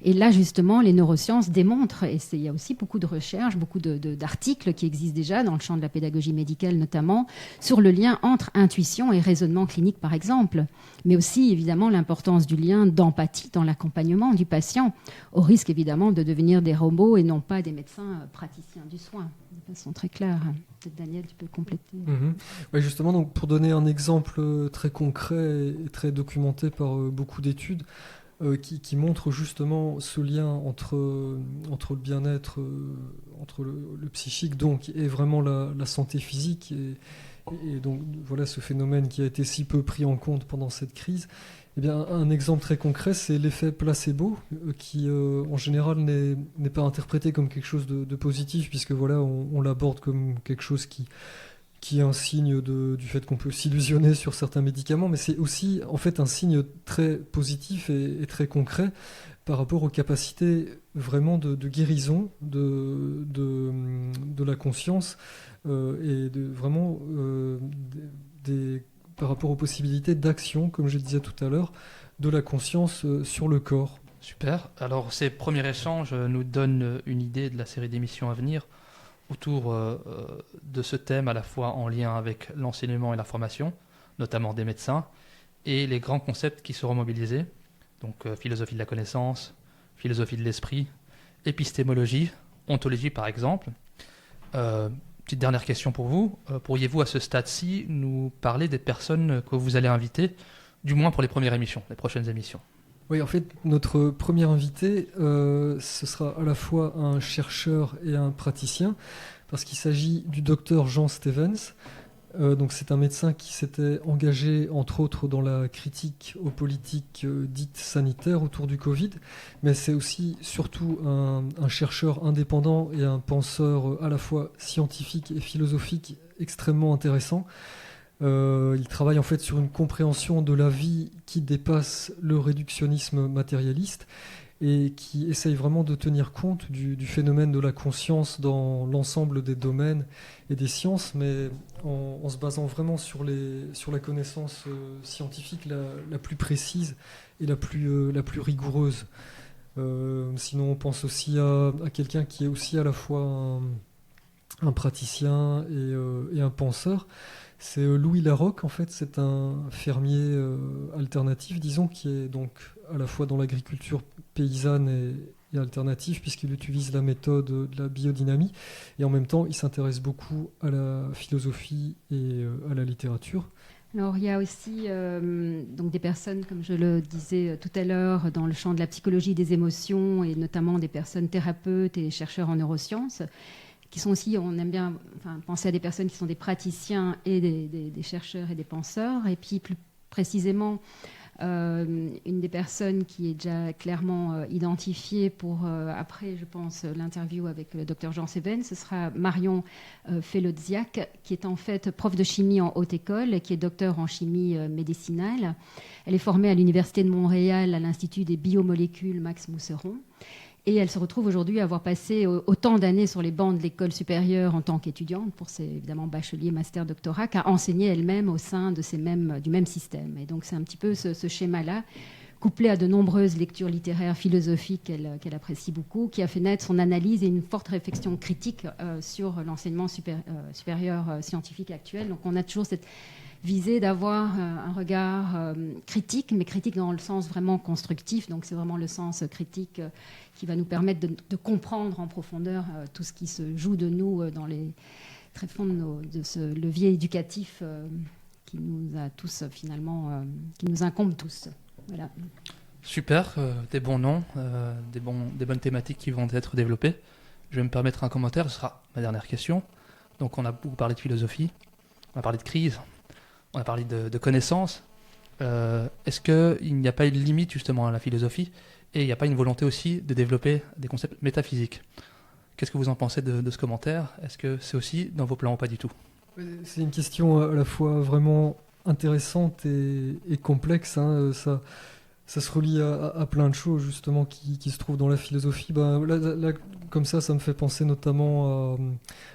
Et là, justement, les neurosciences démontrent, et il y a aussi beaucoup de recherches, beaucoup d'articles qui existent déjà dans le champ de la pédagogie médicale notamment, sur le lien entre intuition et raisonnement clinique, par exemple, mais aussi, évidemment, l'importance du lien d'empathie dans l'accompagnement du patient, au risque, évidemment, de devenir des robots et non pas des médecins praticiens du soin, de façon très claire. Peut-être, Daniel, tu peux compléter. Ouais, justement, donc, pour donner un exemple très concret et très documenté par beaucoup d'études, qui montre justement ce lien entre le bien-être, entre le psychique donc, et vraiment la santé physique, et donc voilà ce phénomène qui a été si peu pris en compte pendant cette crise. Eh bien, un exemple très concret, c'est l'effet placebo, qui en général n'est pas interprété comme quelque chose de positif, puisque voilà, on l'aborde comme quelque chose qui est un signe du fait qu'on peut s'illusionner sur certains médicaments, mais c'est aussi en fait un signe très positif et très concret par rapport aux capacités vraiment de guérison de la conscience et vraiment par rapport aux possibilités d'action, comme je le disais tout à l'heure, de la conscience sur le corps. Super. Alors, ces premiers échanges nous donnent une idée de la série d'émissions à venir autour de ce thème, à la fois en lien avec l'enseignement et la formation, notamment des médecins, et les grands concepts qui seront mobilisés, donc philosophie de la connaissance, philosophie de l'esprit, épistémologie, ontologie par exemple. Petite dernière question pour vous. Pourriez-vous à ce stade-ci nous parler des personnes que vous allez inviter, du moins pour les premières émissions, les prochaines émissions? Oui, en fait, notre premier invité, ce sera à la fois un chercheur et un praticien, parce qu'il s'agit du docteur Jean Stevens. Donc c'est un médecin qui s'était engagé, entre autres, dans la critique aux politiques dites sanitaires autour du Covid, mais c'est aussi, surtout, un chercheur indépendant et un penseur à la fois scientifique et philosophique extrêmement intéressant. Il travaille en fait sur une compréhension de la vie qui dépasse le réductionnisme matérialiste et qui essaye vraiment de tenir compte du phénomène de la conscience dans l'ensemble des domaines et des sciences, mais en se basant vraiment sur la connaissance scientifique la plus précise et la plus rigoureuse. Sinon, on pense aussi à quelqu'un qui est aussi à la fois un praticien et un penseur. C'est Louis Larocque, en fait, c'est un fermier alternatif, disons, qui est donc à la fois dans l'agriculture paysanne et alternative, puisqu'il utilise la méthode de la biodynamie, et en même temps, il s'intéresse beaucoup à la philosophie et à la littérature. Alors, il y a aussi donc des personnes, comme je le disais tout à l'heure, dans le champ de la psychologie des émotions, et notamment des personnes thérapeutes et chercheurs en neurosciences, qui sont aussi, on aime bien penser à des personnes qui sont des praticiens et des chercheurs et des penseurs. Et puis plus précisément, une des personnes qui est déjà clairement identifiée pour, après, je pense, l'interview avec le docteur Jean Stevens, ce sera Marion Felodziak, qui est en fait prof de chimie en haute école, qui est docteur en chimie médicinale. Elle est formée à l'Université de Montréal, à l'Institut des biomolécules Max Mousseron. Et elle se retrouve aujourd'hui à avoir passé autant d'années sur les bancs de l'école supérieure en tant qu'étudiante, pour ses évidemment bachelier, master, doctorat, qu'à enseigner elle-même au sein de du même système. Et donc c'est un petit peu ce schéma-là, couplé à de nombreuses lectures littéraires, philosophiques qu'elle apprécie beaucoup, qui a fait naître son analyse et une forte réflexion critique sur l'enseignement supérieur scientifique actuel. Donc on a toujours cette visée d'avoir un regard critique, mais critique dans le sens vraiment constructif. Donc c'est vraiment le sens critique qui va nous permettre de comprendre en profondeur tout ce qui se joue de nous dans les tréfonds de ce levier éducatif qui nous a tous finalement, qui nous incombe tous. Voilà. Super, des bons noms, des bonnes thématiques qui vont être développées. Je vais me permettre un commentaire, ce sera ma dernière question. Donc on a beaucoup parlé de philosophie, on a parlé de crise, on a parlé de connaissances. Est-ce qu'il n'y a pas une limite justement à la philosophie et il n'y a pas une volonté aussi de développer des concepts métaphysiques? Qu'est-ce que vous en pensez de ce commentaire? Est-ce que c'est aussi dans vos plans ou pas du tout? C'est une question à la fois vraiment intéressante et complexe. Hein. Ça se relie à plein de choses justement qui se trouvent dans la philosophie. Là, comme ça me fait penser notamment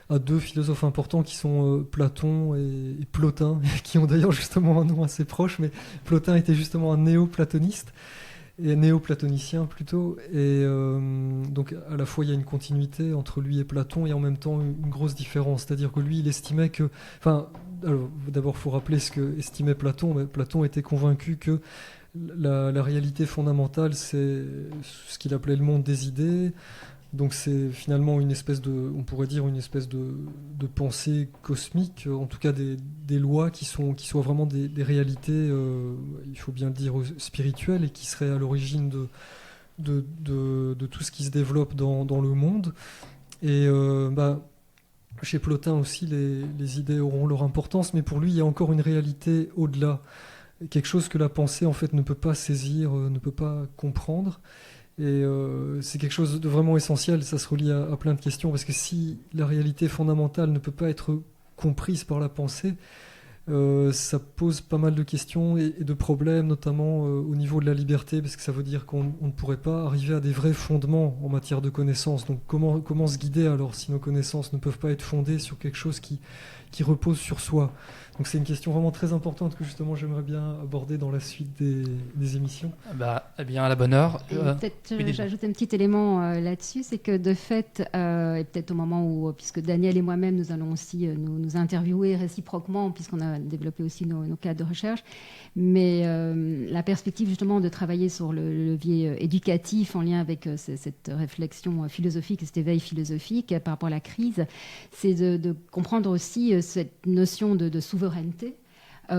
à deux philosophes importants qui sont Platon et Plotin, qui ont d'ailleurs justement un nom assez proche, mais Plotin était justement un néo-platoniste, et néo-platonicien plutôt, et donc à la fois il y a une continuité entre lui et Platon, et en même temps une grosse différence, c'est-à-dire que lui il estimait que... Alors, d'abord il faut rappeler ce que estimait Platon, mais Platon était convaincu que la réalité fondamentale, c'est ce qu'il appelait le monde des idées. Donc c'est finalement une espèce de, on pourrait dire une espèce de pensée cosmique, en tout cas des lois qui soient vraiment des réalités, il faut bien le dire, spirituelles, et qui seraient à l'origine de tout ce qui se développe dans le monde. Et chez Plotin aussi, les idées auront leur importance, mais pour lui, il y a encore une réalité au-delà. Quelque chose que la pensée en fait ne peut pas saisir, ne peut pas comprendre, et c'est quelque chose de vraiment essentiel. Ça se relie à plein de questions, parce que si la réalité fondamentale ne peut pas être comprise par la pensée, ça pose pas mal de questions et de problèmes, notamment au niveau de la liberté, parce que ça veut dire qu'on ne pourrait pas arriver à des vrais fondements en matière de connaissances. Donc comment se guider alors si nos connaissances ne peuvent pas être fondées sur quelque chose qui repose sur soi? Donc c'est une question vraiment très importante que justement j'aimerais bien aborder dans la suite des émissions. Eh bien, à la bonne heure. Peut-être j'ajoute un petit élément là-dessus, c'est que de fait, et peut-être au moment où, puisque Daniel et moi-même, nous allons aussi nous interviewer réciproquement, puisqu'on a développé aussi nos cadres de recherche, mais la perspective justement de travailler sur le levier éducatif en lien avec cette réflexion philosophique, cet éveil philosophique par rapport à la crise, c'est de comprendre aussi cette notion de souveraineté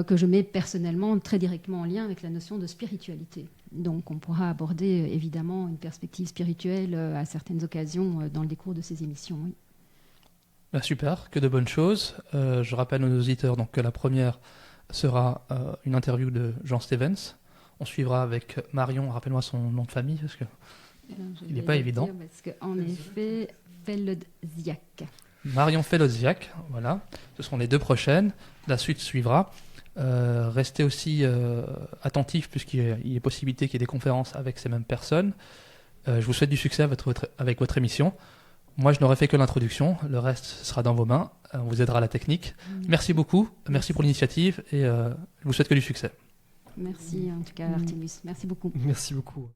que je mets personnellement très directement en lien avec la notion de spiritualité. Donc on pourra aborder évidemment une perspective spirituelle à certaines occasions dans le décours de ces émissions. Oui. Super, que de bonnes choses. Je rappelle à nos auditeurs donc, que la première sera une interview de Jean Stevens. On suivra avec Marion, rappelle-moi son nom de famille, parce que il n'est pas évident. Parce qu'en effet, Felodziak. Marion Felodziak, voilà. Ce seront les deux prochaines. La suite suivra. Restez aussi attentifs, puisqu'il est possibilité qu'il y ait des conférences avec ces mêmes personnes. Je vous souhaite du succès avec votre émission. Moi, je n'aurai fait que l'introduction. Le reste sera dans vos mains. On vous aidera à la technique. Merci beaucoup. Merci pour l'initiative et je vous souhaite que du succès. Merci en tout cas, Artemus. Merci beaucoup. Merci beaucoup.